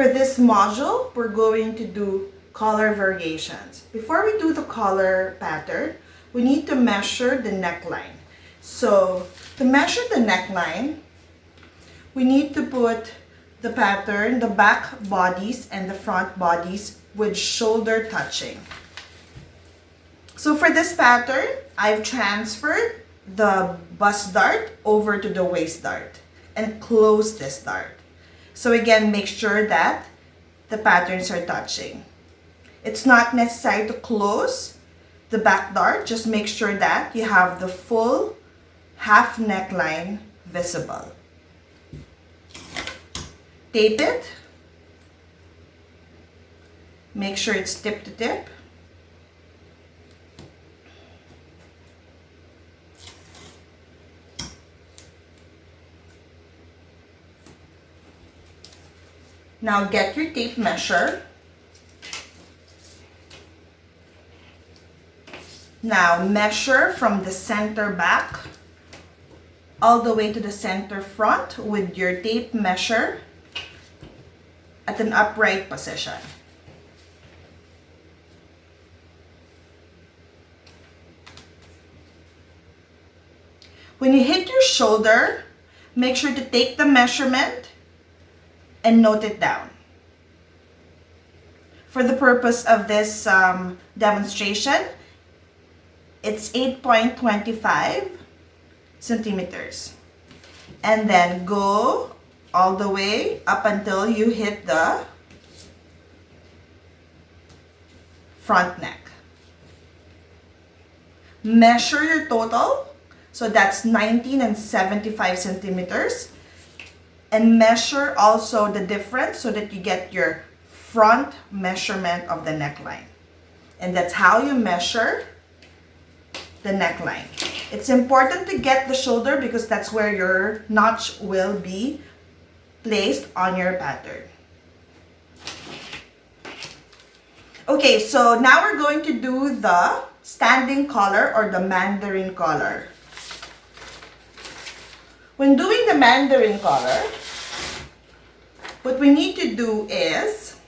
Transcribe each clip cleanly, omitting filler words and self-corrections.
For this module, we're going to do color variations. Before we do the color pattern, we need to measure the neckline. So to measure the neckline, we need to put the pattern, the back bodies and the front bodies with shoulder touching. So for this pattern, I've transferred the bust dart over to the waist dart and close this dart. So again, make sure that the patterns are touching. It's not necessary to close the back dart, just make sure that you have the full half neckline visible. Tape it. Make sure it's tip to tip. Now get your tape measure. Now measure from the center back all the way to the center front with your tape measure at an upright position. When you hit your shoulder, make sure to take the measurement and note it down. For the purpose of this demonstration, it's 8.25 centimeters. And then go all the way up until you hit the front neck. Measure your total. So that's 19 and 75 centimeters. And measure also the difference so that you get your front measurement of the neckline. And that's how you measure the neckline. It's important to get the shoulder because that's where your notch will be placed on your pattern. Okay, so now we're going to do the standing collar or the Mandarin collar. When doing the Mandarin collar, what we need to do is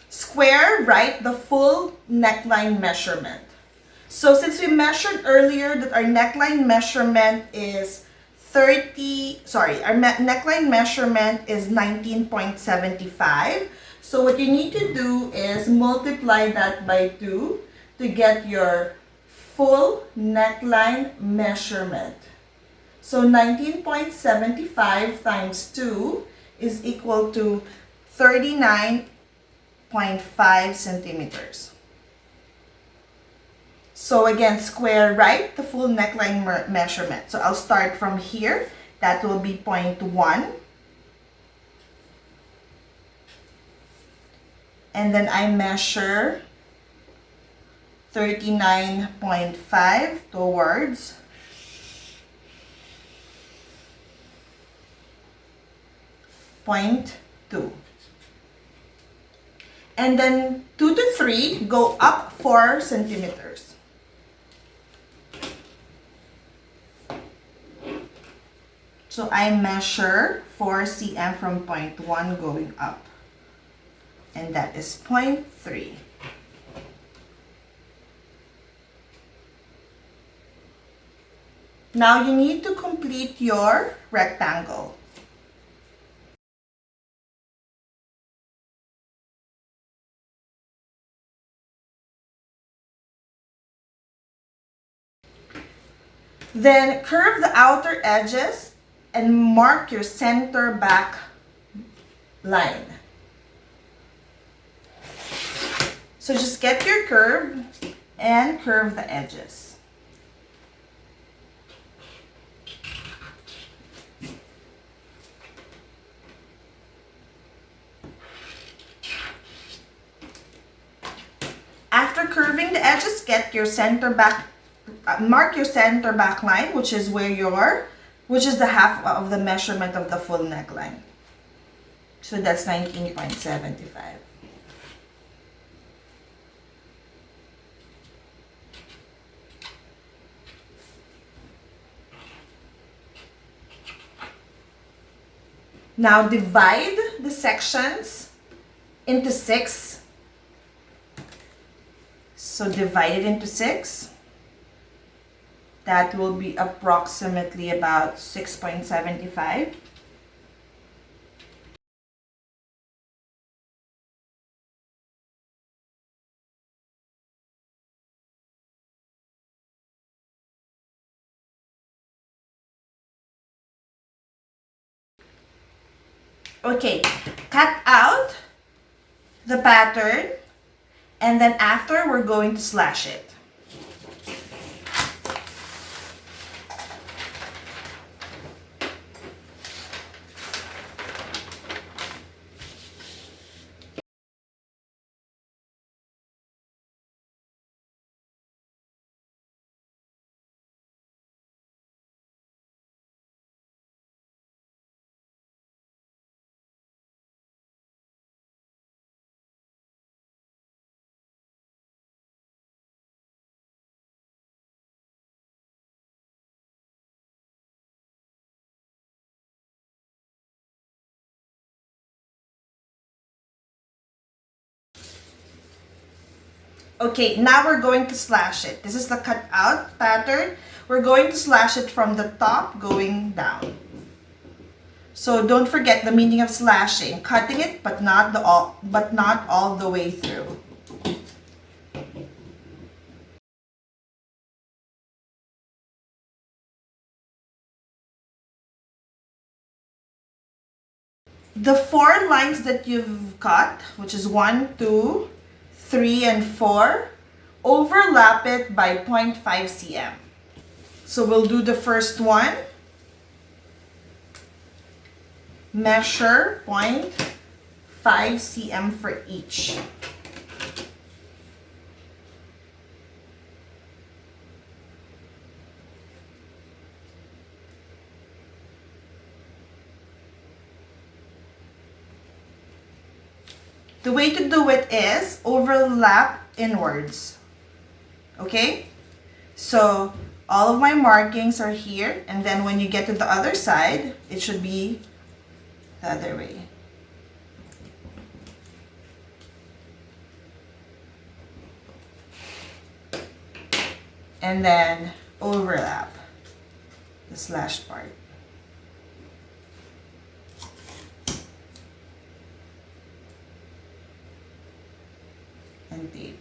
square right the full neckline measurement. So since we measured earlier that our neckline measurement is neckline measurement is 19.75. So what you need to do is multiply that by 2 to get your full neckline measurement. So 19.75 times 2 is equal to 39.5 centimeters. So again, square right the full neckline measurement. So I'll start from here. That will be 0.1. And then I measure 39.5 towards 0.2. And then 2 to 3 go up 4 centimeters. So I measure 4 cm from 0.1 going up. And that is 0.3. Now you need to complete your rectangle. Then curve the outer edges and mark your center back line. So just get your curve and curve the edges. After curving the edges, get your center back, mark your center back line, which is the half of the measurement of the full neckline. So that's 19.75. Now divide the sections into 6. So divide it into 6. That will be approximately about 6.75. Okay, cut out the pattern, and then after we're going to slash it. Okay, now we're going to slash it. This is the cut out pattern. We're going to slash it from the top going down. So don't forget the meaning of slashing, cutting it but not all the way through. The 4 lines that you've cut, which is 1, 2, 3, and 4, overlap it by 0.5 cm. So we'll do the first one. Measure 0.5 cm for each. The way to do it is overlap inwards. Okay? So all of my markings are here, and then when you get to the other side, it should be the other way. And then overlap the slash part. And tape.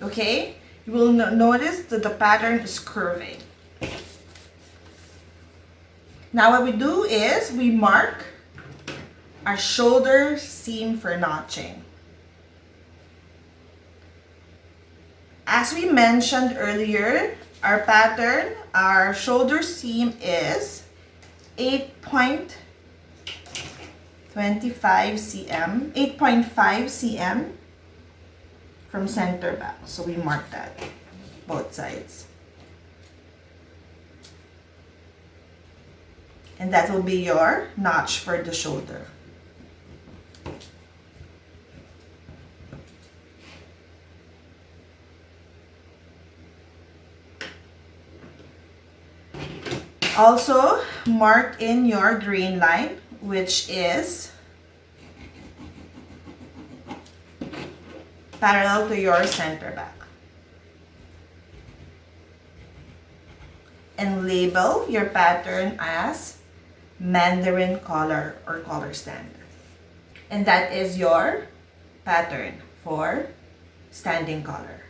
Okay, you will notice that the pattern is curving. Now what we do is we mark our shoulder seam for notching. As we mentioned earlier, our pattern, our shoulder seam is 8.25 cm, 8.5 cm from center back. So we mark that, both sides. And that will be your notch for the shoulder. Also, mark in your green line, which is parallel to your center back. And label your pattern as Mandarin collar or collar stand. And that is your pattern for standing collar.